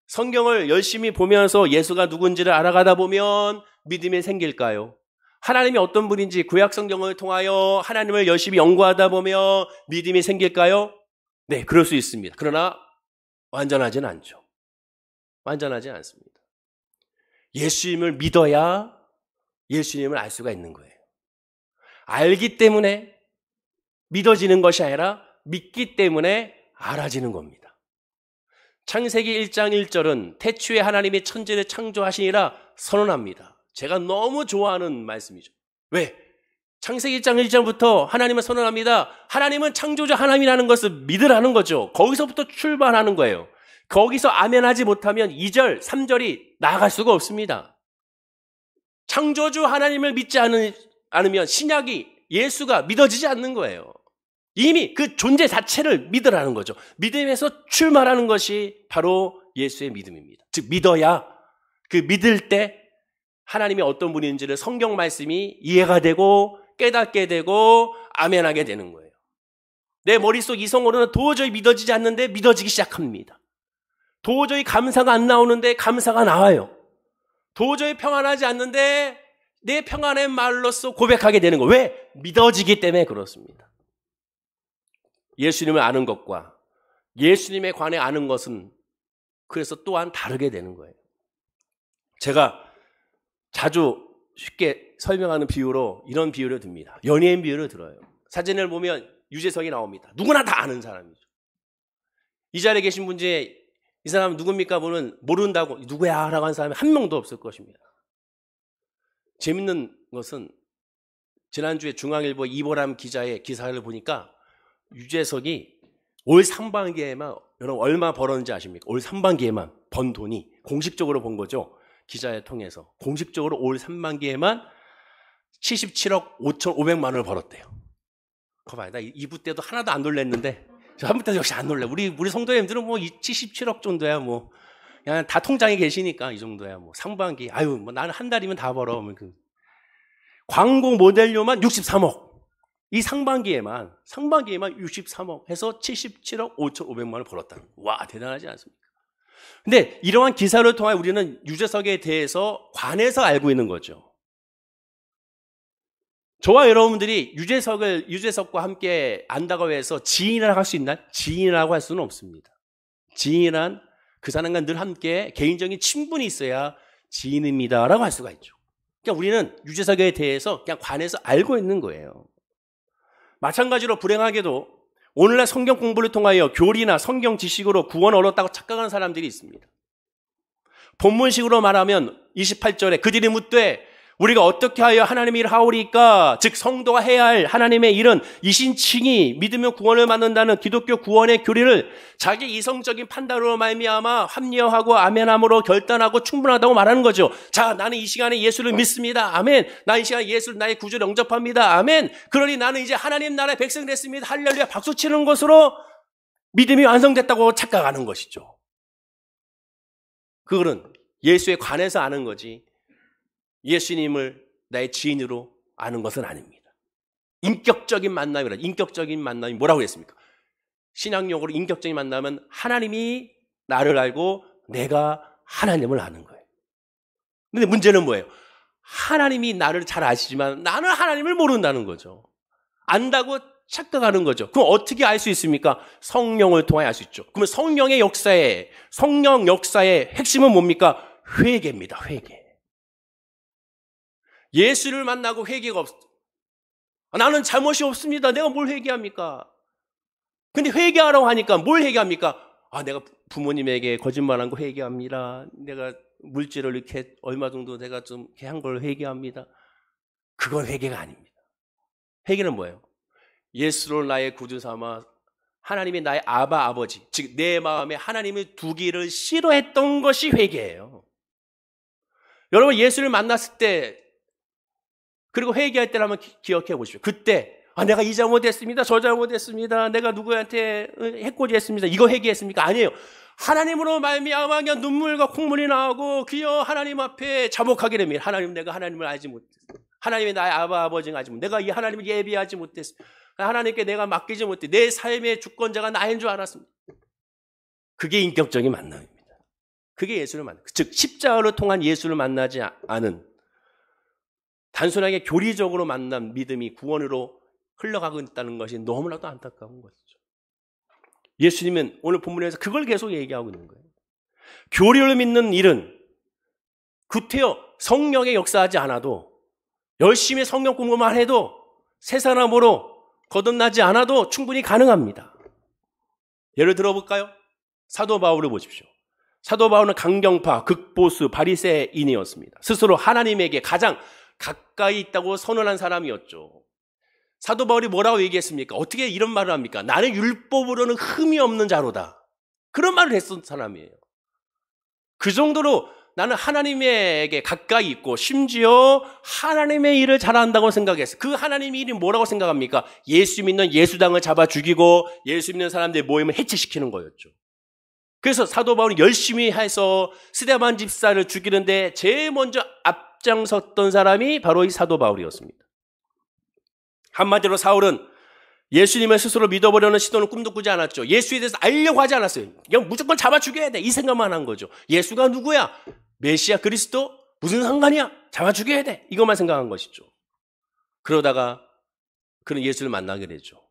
성경을 열심히 보면서 예수가 누군지를 알아가다 보면 믿음이 생길까요? 하나님이 어떤 분인지 구약 성경을 통하여 하나님을 열심히 연구하다 보면 믿음이 생길까요? 네, 그럴 수 있습니다. 그러나 완전하지는 않죠. 완전하지 않습니다. 예수님을 믿어야 예수님을 알 수가 있는 거예요. 알기 때문에 믿어지는 것이 아니라 믿기 때문에 알아지는 겁니다. 창세기 1장 1절은 태초에 하나님이 천지를 창조하시니라 선언합니다. 제가 너무 좋아하는 말씀이죠. 왜? 창세기 1장 1절부터 하나님은 선언합니다. 하나님은 창조주 하나님이라는 것을 믿으라는 거죠. 거기서부터 출발하는 거예요. 거기서 아멘하지 못하면 2절, 3절이 나아갈 수가 없습니다. 창조주 하나님을 믿지 않으면 신약이, 예수가 믿어지지 않는 거예요. 이미 그 존재 자체를 믿으라는 거죠. 믿음에서 출발하는 것이 바로 예수의 믿음입니다. 즉 믿어야 그 믿을 때 하나님이 어떤 분인지를 성경 말씀이 이해가 되고 깨닫게 되고 아멘하게 되는 거예요. 내 머릿속 이성으로는 도저히 믿어지지 않는데 믿어지기 시작합니다. 도저히 감사가 안 나오는데 감사가 나와요. 도저히 평안하지 않는데 내 평안의 말로써 고백하게 되는 거예요. 왜? 믿어지기 때문에 그렇습니다. 예수님을 아는 것과 예수님에 관해 아는 것은 그래서 또한 다르게 되는 거예요. 제가 자주 쉽게 설명하는 비유로 이런 비유를 듭니다. 연예인 비유를 들어요. 사진을 보면 유재석이 나옵니다. 누구나 다 아는 사람이죠. 이 자리에 계신 분 중에 이 사람 누굽니까? 보는 모른다고 누구야? 라고 하는 사람이 한 명도 없을 것입니다. 재밌는 것은 지난주에 중앙일보 이보람 기자의 기사를 보니까 유재석이 올 상반기에만 여러분 얼마 벌었는지 아십니까? 올 상반기에만 번 돈이 공식적으로 본 거죠. 기자회 통해서 공식적으로 올 상반기에만 77억 5,500만 원을 벌었대요. 그거 봐요. 나 2부 때도 하나도 안 놀랬는데 3부 때도 역시 안 놀래. 우리 성도님들은 뭐 77억 정도야 뭐 그냥 다 통장에 계시니까 이 정도야 뭐 상반기 아유 뭐 나는 한 달이면 다 벌어. 광고 모델료만 63억. 이 상반기에만 63억 해서 77억 5,500만 원을 벌었다. 와 대단하지 않습니까? 근데 이러한 기사를 통해 우리는 유재석에 대해서 관해서 알고 있는 거죠. 저와 여러분들이 유재석과 함께 안다고 해서 지인이라고 할 수 있나요? 지인이라고 할 수는 없습니다. 지인은 그 사람과 늘 함께 개인적인 친분이 있어야 지인입니다라고 할 수가 있죠. 그러니까 우리는 유재석에 대해서 그냥 관해서 알고 있는 거예요. 마찬가지로 불행하게도 오늘날 성경 공부를 통하여 교리나 성경 지식으로 구원을 얻었다고 착각하는 사람들이 있습니다. 본문식으로 말하면 28절에 그들이 묻되 우리가 어떻게 하여 하나님의 일을 하오리까? 즉 성도가 해야 할 하나님의 일은 이신칭이 믿으며 구원을 받는다는 기독교 구원의 교리를 자기 이성적인 판단으로 말미암아 합리화하고 아멘함으로 결단하고 충분하다고 말하는 거죠. 자, 나는 이 시간에 예수를 믿습니다. 아멘. 나 이 시간에 예수를 나의 구주로 영접합니다. 아멘. 그러니 나는 이제 하나님 나라의 백성 됐습니다. 할렐루야 박수치는 것으로 믿음이 완성됐다고 착각하는 것이죠. 그거는 예수에 관해서 아는 거지 예수님을 나의 지인으로 아는 것은 아닙니다. 인격적인 만남이라. 인격적인 만남이 뭐라고 했습니까? 신학용어로 인격적인 만남은 하나님이 나를 알고 내가 하나님을 아는 거예요. 근데 문제는 뭐예요? 하나님이 나를 잘 아시지만 나는 하나님을 모른다는 거죠. 안다고 착각하는 거죠. 그럼 어떻게 알 수 있습니까? 성령을 통해 알 수 있죠. 그러면 성령 역사의 핵심은 뭡니까? 회개입니다. 회개. 예수를 만나고 회개가 나는 잘못이 없습니다. 내가 뭘 회개합니까? 근데 회개하라고 하니까 뭘 회개합니까? 내가 부모님에게 거짓말한 거 회개합니다. 내가 물질을 이렇게 얼마 정도 내가 좀 이렇게 한 걸 회개합니다. 그건 회개가 아닙니다. 회개는 뭐예요? 예수를 나의 구주 삼아 하나님이 나의 아버지, 즉 내 마음에 하나님을 두기를 싫어했던 것이 회개예요. 여러분 예수를 만났을 때 그리고 회개할 때를 한번 기억해 보십시오. 그때 내가 이 잘못했습니다. 저 잘못했습니다. 내가 누구한테 해코지했습니다. 이거 회개했습니까? 아니에요. 하나님으로 말미암아 그냥 눈물과 콧물이 나오고 그여 하나님 앞에 자복하게 됩니다. 하나님 내가 하나님을 알지 못했어. 하나님이 나의 아버지를 알지 못했어. 내가 이 하나님을 예비하지 못했어. 하나님께 내가 맡기지 못해. 내 삶의 주권자가 나인 줄 알았습니다. 그게 인격적인 만남입니다. 그게 예수를 만나. 즉 십자가로 통한 예수를 만나지 않은 단순하게 교리적으로 만난 믿음이 구원으로 흘러가고 있다는 것이 너무나도 안타까운 것이죠. 예수님은 오늘 본문에서 그걸 계속 얘기하고 있는 거예요. 교리를 믿는 일은 구태여 성령의 역사하지 않아도 열심히 성경 공부만 해도 새 사람으로 거듭나지 않아도 충분히 가능합니다. 예를 들어볼까요? 사도 바울을 보십시오. 사도 바울은 강경파, 극보수, 바리새인이었습니다. 스스로 하나님에게 가장 가까이 있다고 선언한 사람이었죠. 사도 바울이 뭐라고 얘기했습니까? 어떻게 이런 말을 합니까? 나는 율법으로는 흠이 없는 자로다. 그런 말을 했던 사람이에요. 그 정도로 나는 하나님에게 가까이 있고 심지어 하나님의 일을 잘한다고 생각했어요. 그 하나님의 일이 뭐라고 생각합니까? 예수 믿는 예수당을 잡아 죽이고 예수 믿는 사람들의 모임을 해체시키는 거였죠. 그래서 사도 바울이 열심히 해서 스데반 집사를 죽이는데 제일 먼저 앞장섰던 사람이 바로 이 사도 바울이었습니다. 한마디로 사울은 예수님을 스스로 믿어보려는 시도는 꿈도 꾸지 않았죠. 예수에 대해서 알려고 하지 않았어요. 그냥 무조건 잡아 죽여야 돼. 이 생각만 한 거죠. 예수가 누구야? 메시아 그리스도? 무슨 상관이야? 잡아 죽여야 돼. 이것만 생각한 것이죠. 그러다가 그는 예수를 만나게 되죠.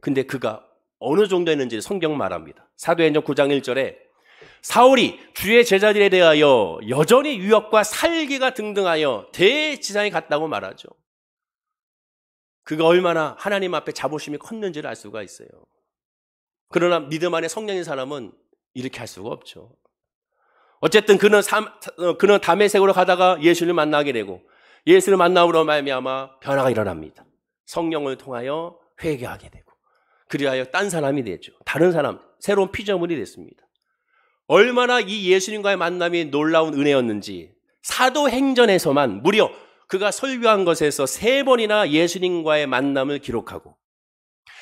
근데 그가 어느 정도였는지 성경 말합니다. 사도행전 9장 1절에 사울이 주의 제자들에 대하여 여전히 유혹과 살기가 등등하여 대지상에 갔다고 말하죠. 그가 얼마나 하나님 앞에 자부심이 컸는지를 알 수가 있어요. 그러나 믿음 안에 성령인 사람은 이렇게 할 수가 없죠. 어쨌든 그는 다메섹으로 가다가 예수를 만나게 되고 예수를 만남으로 말미암아 변화가 일어납니다. 성령을 통하여 회개하게 되고 그리하여 딴 사람이 되죠. 다른 사람, 새로운 피조물이 됐습니다. 얼마나 이 예수님과의 만남이 놀라운 은혜였는지 사도행전에서만 무려 그가 설교한 것에서 3번이나 예수님과의 만남을 기록하고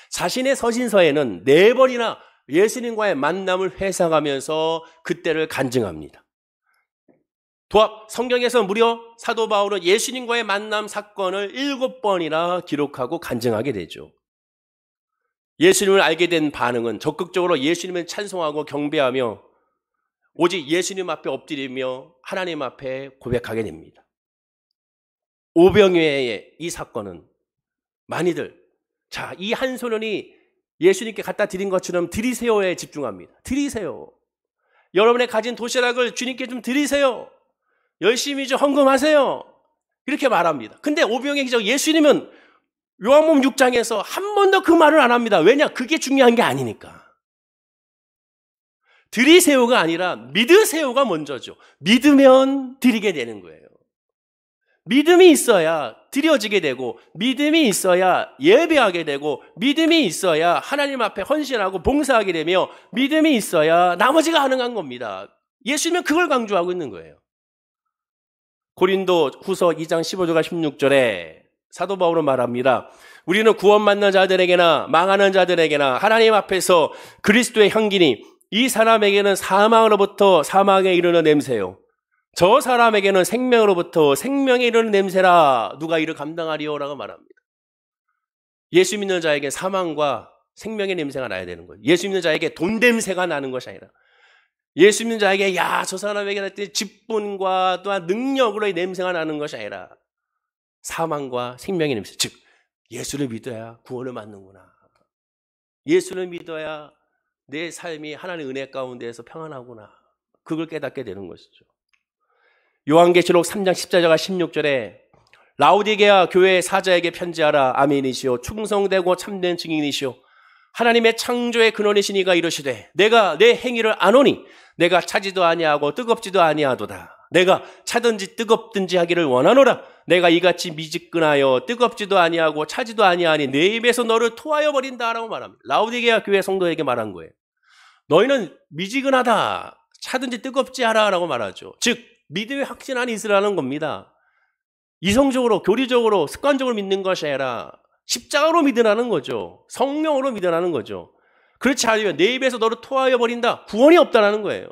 자신의 서신서에는 4번이나 예수님과의 만남을 회상하면서 그때를 간증합니다. 도합 성경에서 무려 사도 바울은 예수님과의 만남 사건을 7번이나 기록하고 간증하게 되죠. 예수님을 알게 된 반응은 적극적으로 예수님을 찬송하고 경배하며 오직 예수님 앞에 엎드리며 하나님 앞에 고백하게 됩니다. 오병이어의 이 사건은 많이들 자, 이 한 소년이 예수님께 갖다 드린 것처럼 드리세요에 집중합니다. 드리세요. 여러분의 가진 도시락을 주님께 좀 드리세요. 열심히 좀 헌금하세요. 이렇게 말합니다. 근데 오병이어 기적 예수님은 요한복음 6장에서 한 번도 그 말을 안 합니다. 왜냐? 그게 중요한 게 아니니까. 드리세요가 아니라 믿으세요가 먼저죠. 믿으면 드리게 되는 거예요. 믿음이 있어야 드려지게 되고, 믿음이 있어야 예배하게 되고, 믿음이 있어야 하나님 앞에 헌신하고 봉사하게 되며, 믿음이 있어야 나머지가 가능한 겁니다. 예수님은 그걸 강조하고 있는 거예요. 고린도 후서 2장 15절과 16절에 사도 바울은 말합니다. 우리는 구원받는 자들에게나 망하는 자들에게나 하나님 앞에서 그리스도의 향기니 이 사람에게는 사망으로부터 사망에 이르는 냄새요. 저 사람에게는 생명으로부터 생명에 이르는 냄새라. 누가 이를 감당하리요? 라고 말합니다. 예수 믿는 자에게 사망과 생명의 냄새가 나야 되는 거예요. 예수 믿는 자에게 돈 냄새가 나는 것이 아니라 예수 믿는 자에게 야, 저 사람에게 날 때 직분과 또한 능력으로의 냄새가 나는 것이 아니라 사망과 생명의 냄새. 즉 예수를 믿어야 구원을 받는구나. 예수를 믿어야 내 삶이 하나님의 은혜 가운데에서 평안하구나. 그걸 깨닫게 되는 것이죠. 요한계시록 3장 14절과 16절에 라오디게아 교회의 사자에게 편지하라. 아멘이시오. 충성되고 참된 증인이시오. 하나님의 창조의 근원이시니가 이르시되 내가 내 행위를 아노니 내가 차지도 아니하고 뜨겁지도 아니하도다. 내가 차든지 뜨겁든지 하기를 원하노라. 내가 이같이 미지근하여 뜨겁지도 아니하고 차지도 아니하니 내 입에서 너를 토하여 버린다라고 말합니다. 라오디게아 교회 성도에게 말한 거예요. 너희는 미지근하다. 차든지 뜨겁지 않아라고 말하죠. 즉 믿음에 확신한 이스라엘은 겁니다. 이성적으로, 교리적으로, 습관적으로 믿는 것이 아니라 십자가로 믿으라는 거죠. 성령으로 믿으라는 거죠. 그렇지 않으면 내 입에서 너를 토하여 버린다. 구원이 없다라는 거예요.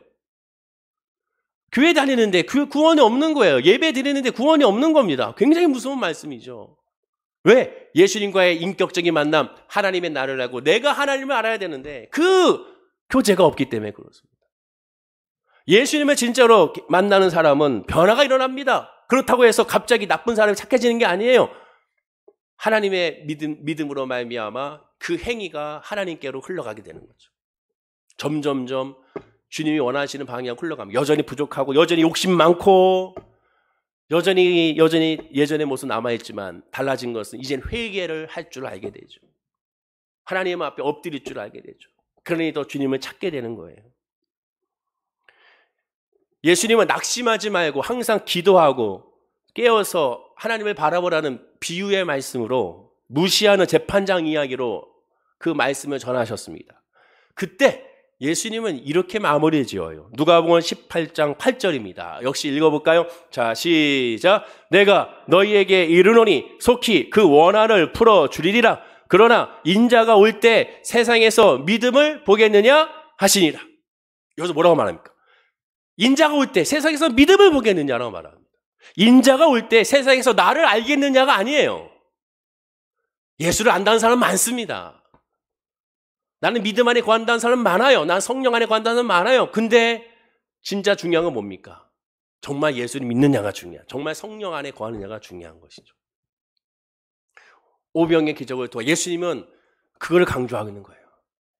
교회 다니는데 그 구원이 없는 거예요. 예배 드리는데 구원이 없는 겁니다. 굉장히 무서운 말씀이죠. 왜? 예수님과의 인격적인 만남, 하나님의 나를 알고 내가 하나님을 알아야 되는데 그 교제가 없기 때문에 그렇습니다. 예수님을 진짜로 만나는 사람은 변화가 일어납니다. 그렇다고 해서 갑자기 나쁜 사람이 착해지는 게 아니에요. 하나님의 믿음으로 말미암아 그 행위가 하나님께로 흘러가게 되는 거죠. 점점점 주님이 원하시는 방향으로 흘러가면 여전히 부족하고 여전히 욕심 많고 여전히 예전의 모습 남아있지만 달라진 것은 이젠 회개를 할 줄 알게 되죠. 하나님 앞에 엎드릴 줄 알게 되죠. 그러니 더 주님을 찾게 되는 거예요. 예수님은 낙심하지 말고 항상 기도하고 깨어서 하나님을 바라보라는 비유의 말씀으로 무시하는 재판장 이야기로 그 말씀을 전하셨습니다. 그때 예수님은 이렇게 마무리 지어요. 누가복음 18장 8절입니다. 역시 읽어볼까요? 자, 시작. 내가 너희에게 이르노니 속히 그 원한을 풀어주리리라. 그러나 인자가 올 때 세상에서 믿음을 보겠느냐 하시니라. 여기서 뭐라고 말합니까? 인자가 올 때 세상에서 믿음을 보겠느냐라고 말합니다. 인자가 올 때 세상에서 나를 알겠느냐가 아니에요. 예수를 안다는 사람 많습니다. 나는 믿음 안에 거한다는 사람 많아요. 난 성령 안에 거한다는 사람 많아요. 근데 진짜 중요한 건 뭡니까? 정말 예수를 믿느냐가 중요해요. 정말 성령 안에 거하느냐가 중요한 것이죠. 오병의 기적을 통해 예수님은 그걸 강조하고 있는 거예요.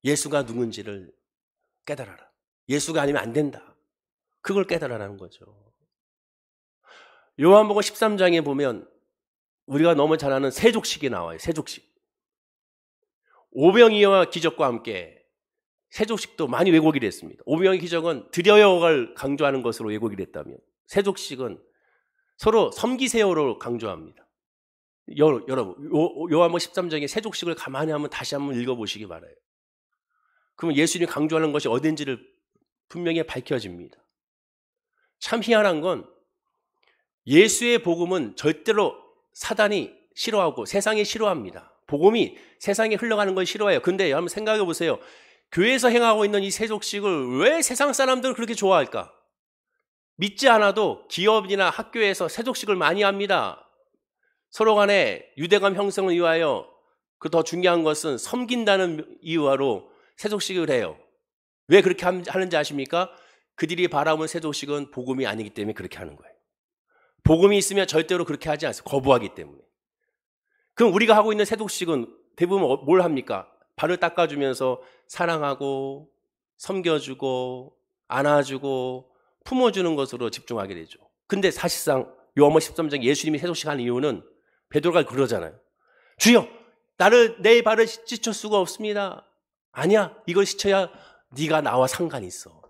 예수가 누군지를 깨달아라. 예수가 아니면 안 된다. 그걸 깨달아라는 거죠. 요한복음 13장에 보면 우리가 너무 잘 아는 세족식이 나와요. 세족식. 오병이어와 기적과 함께 세족식도 많이 왜곡이 됐습니다. 오병이어 기적은 드려요를 강조하는 것으로 왜곡이 됐다면 세족식은 서로 섬기세요로 강조합니다. 여러분 요한복음 13장의 세족식을 가만히 한번 다시 한번 읽어보시기 바라요. 그러면 예수님이 강조하는 것이 어딘지를 분명히 밝혀집니다. 참 희한한 건 예수의 복음은 절대로 사단이 싫어하고 세상이 싫어합니다. 복음이 세상에 흘러가는 걸 싫어해요. 근데 한번 생각해 보세요. 교회에서 행하고 있는 이 세족식을 왜 세상 사람들은 그렇게 좋아할까? 믿지 않아도 기업이나 학교에서 세족식을 많이 합니다. 서로 간에 유대감 형성을 위하여 그 더 중요한 것은 섬긴다는 이유로 세족식을 해요. 왜 그렇게 하는지 아십니까? 그들이 바라보는 세족식은 복음이 아니기 때문에 그렇게 하는 거예요. 복음이 있으면 절대로 그렇게 하지 않습니다. 거부하기 때문에. 그럼 우리가 하고 있는 세독식은 대부분 뭘 합니까? 발을 닦아주면서 사랑하고 섬겨주고 안아주고 품어주는 것으로 집중하게 되죠. 근데 사실상 요한복음 13장 예수님이 세독식 하는 이유는 베드로가 그러잖아요. 주여, 내 발을 씻을 수가 없습니다. 아니야, 이걸 씻어야 네가 나와 상관이 있어.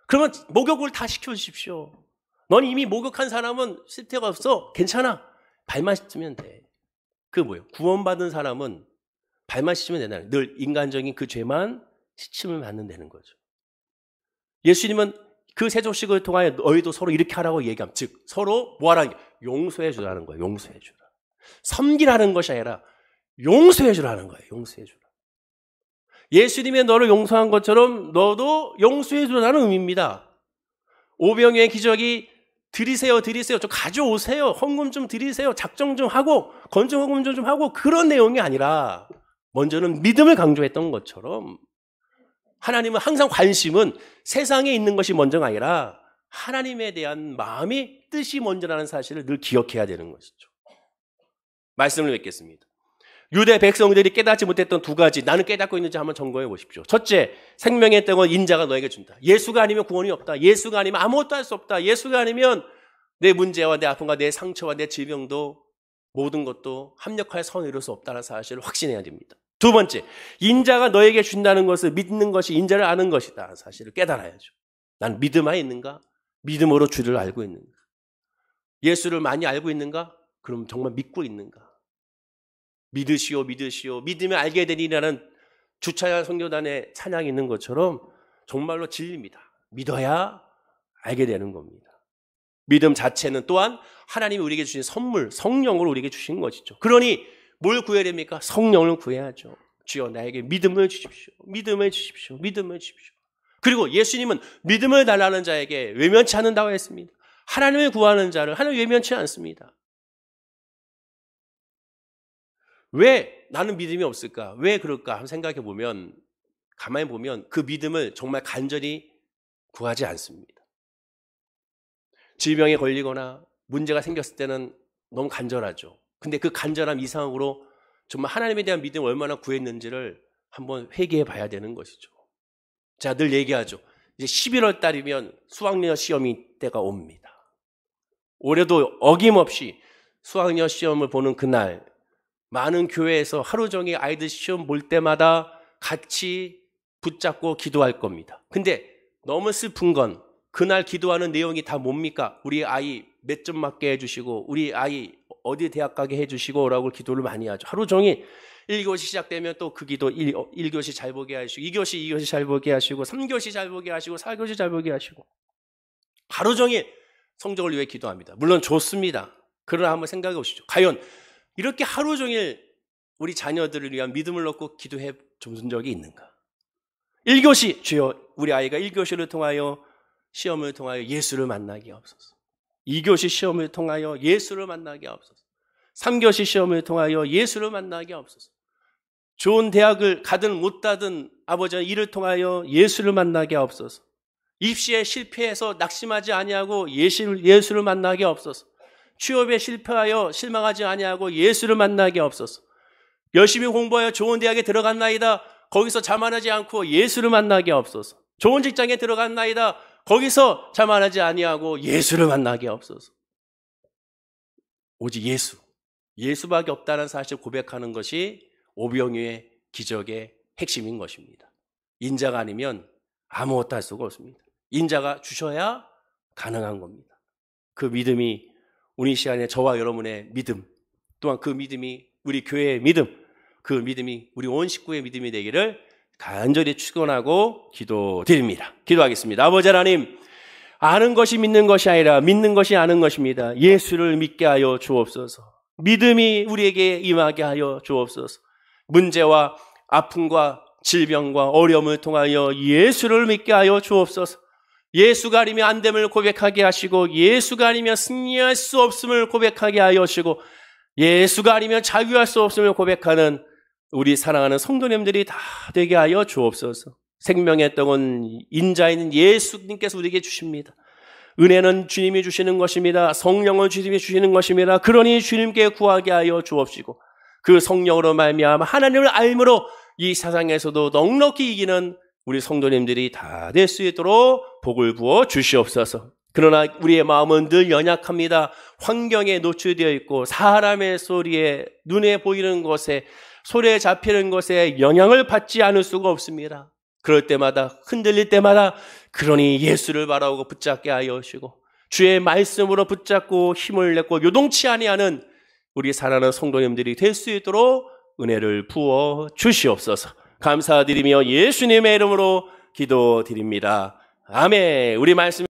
그러면 목욕을 다 시켜주십시오. 넌 이미 목욕한 사람은 쓸데가 없어. 괜찮아. 발만 씻으면 돼. 그게 뭐예요? 구원받은 사람은 발만 씻으면 된다는, 늘 인간적인 그 죄만 씻음을 받는다는 거죠. 예수님은 그 세족식을 통하여 너희도 서로 이렇게 하라고 얘기함. 즉 서로 뭐하라는 게 용서해 주라는 거예요. 용서해 주라. 섬기라는 것이 아니라 용서해 주라는 거예요. 용서해 주라. 예수님이 너를 용서한 것처럼 너도 용서해 주라는 의미입니다. 오병이어의 기적이 드리세요. 좀 가져오세요. 헌금 좀 드리세요. 작정 좀 하고 건축 헌금 좀 하고 그런 내용이 아니라 먼저는 믿음을 강조했던 것처럼 하나님은 항상 관심은 세상에 있는 것이 먼저가 아니라 하나님에 대한 마음이 뜻이 먼저라는 사실을 늘 기억해야 되는 것이죠. 말씀을 맺겠습니다. 유대 백성들이 깨닫지 못했던 두 가지, 나는 깨닫고 있는지 한번 점검해 보십시오. 첫째, 생명의 떡은 인자가 너에게 준다. 예수가 아니면 구원이 없다. 예수가 아니면 아무것도 할 수 없다. 예수가 아니면 내 문제와 내 아픔과 내 상처와 내 질병도 모든 것도 합력하여 선을 이룰 수 없다는 사실을 확신해야 됩니다. 두 번째, 인자가 너에게 준다는 것을 믿는 것이 인자를 아는 것이다. 사실을 깨달아야죠. 난 믿음 안에 있는가? 믿음으로 주를 알고 있는가? 예수를 많이 알고 있는가? 그럼 정말 믿고 있는가? 믿으시오. 믿으면 알게 되리라는 주차장 선교단의 찬양이 있는 것처럼 정말로 진리입니다. 믿어야 알게 되는 겁니다. 믿음 자체는 또한 하나님이 우리에게 주신 선물, 성령을 우리에게 주신 것이죠. 그러니 뭘 구해야 됩니까? 성령을 구해야죠. 주여 나에게 믿음을 주십시오. 믿음을 주십시오. 그리고 예수님은 믿음을 달라는 자에게 외면치 않는다고 했습니다. 하나님을 구하는 자를 하나님 외면치 않습니다. 왜 나는 믿음이 없을까? 왜 그럴까? 한번 생각해 보면, 가만히 보면 그 믿음을 정말 간절히 구하지 않습니다. 질병에 걸리거나 문제가 생겼을 때는 너무 간절하죠. 근데 그 간절함 이상으로 정말 하나님에 대한 믿음을 얼마나 구했는지를 한번 회개해 봐야 되는 것이죠. 제가 늘 얘기하죠. 이제 11월 달이면 수학여 시험이 때가 옵니다. 올해도 어김없이 수학여 시험을 보는 그날, 많은 교회에서 하루 종일 아이들 시험 볼 때마다 같이 붙잡고 기도할 겁니다. 근데 너무 슬픈 건 그날 기도하는 내용이 다 뭡니까? 우리 아이 몇 점 맞게 해주시고 우리 아이 어디 대학 가게 해주시고 라고 기도를 많이 하죠. 하루 종일 1교시 시작되면 또 그 기도 1교시 잘 보게 하시고 2교시 잘 보게 하시고 3교시 잘 보게 하시고 4교시 잘 보게 하시고 하루 종일 성적을 위해 기도합니다. 물론 좋습니다. 그러나 한번 생각해 보시죠. 과연 이렇게 하루 종일 우리 자녀들을 위한 믿음을 놓고 기도해 준 적이 있는가? 1교시, 주여 우리 아이가 1교시를 통하여 시험을 통하여 예수를 만나게 하옵소서. 2교시 시험을 통하여 예수를 만나게 하옵소서. 3교시 시험을 통하여 예수를 만나게 하옵소서. 좋은 대학을 가든 못 가든 아버지는 이를 통하여 예수를 만나게 하옵소서. 입시에 실패해서 낙심하지 아니하고 예수를 만나게 하옵소서. 취업에 실패하여 실망하지 아니하고 예수를 만나게 하옵소서. 열심히 공부하여 좋은 대학에 들어갔나이다. 거기서 자만하지 않고 예수를 만나게 하옵소서. 좋은 직장에 들어갔나이다. 거기서 자만하지 아니하고 예수를 만나게 하옵소서. 오직 예수밖에 없다는 사실을 고백하는 것이 오병이어의 기적의 핵심인 것입니다. 인자가 아니면 아무것도 할 수가 없습니다. 인자가 주셔야 가능한 겁니다. 그 믿음이 우리 시간에 저와 여러분의 믿음, 또한 그 믿음이 우리 교회의 믿음, 그 믿음이 우리 온 식구의 믿음이 되기를 간절히 축원하고 기도드립니다. 기도하겠습니다. 아버지 하나님, 아는 것이 믿는 것이 아니라 믿는 것이 아는 것입니다. 예수를 믿게 하여 주옵소서. 믿음이 우리에게 임하게 하여 주옵소서. 문제와 아픔과 질병과 어려움을 통하여 예수를 믿게 하여 주옵소서. 예수가 아니면 안 됨을 고백하게 하시고 예수가 아니면 승리할 수 없음을 고백하게 하여 주시고 예수가 아니면 자유할 수 없음을 고백하는 우리 사랑하는 성도님들이 다 되게 하여 주옵소서. 생명의 떡은 인자인 예수님께서 우리에게 주십니다. 은혜는 주님이 주시는 것입니다. 성령은 주님이 주시는 것입니다. 그러니 주님께 구하게 하여 주옵시고 그 성령으로 말미암아 하나님을 알므로 이 세상에서도 넉넉히 이기는 우리 성도님들이 다 될 수 있도록 복을 부어 주시옵소서. 그러나 우리의 마음은 늘 연약합니다. 환경에 노출되어 있고 사람의 소리에 눈에 보이는 것에 소리에 잡히는 것에 영향을 받지 않을 수가 없습니다. 그럴 때마다 흔들릴 때마다 그러니 예수를 바라보고 붙잡게 하여 주시고 주의 말씀으로 붙잡고 힘을 내고 요동치 아니하는 우리 사랑하는 성도님들이 될 수 있도록 은혜를 부어 주시옵소서. 감사드리며 예수님의 이름으로 기도드립니다. 아멘. 우리 말씀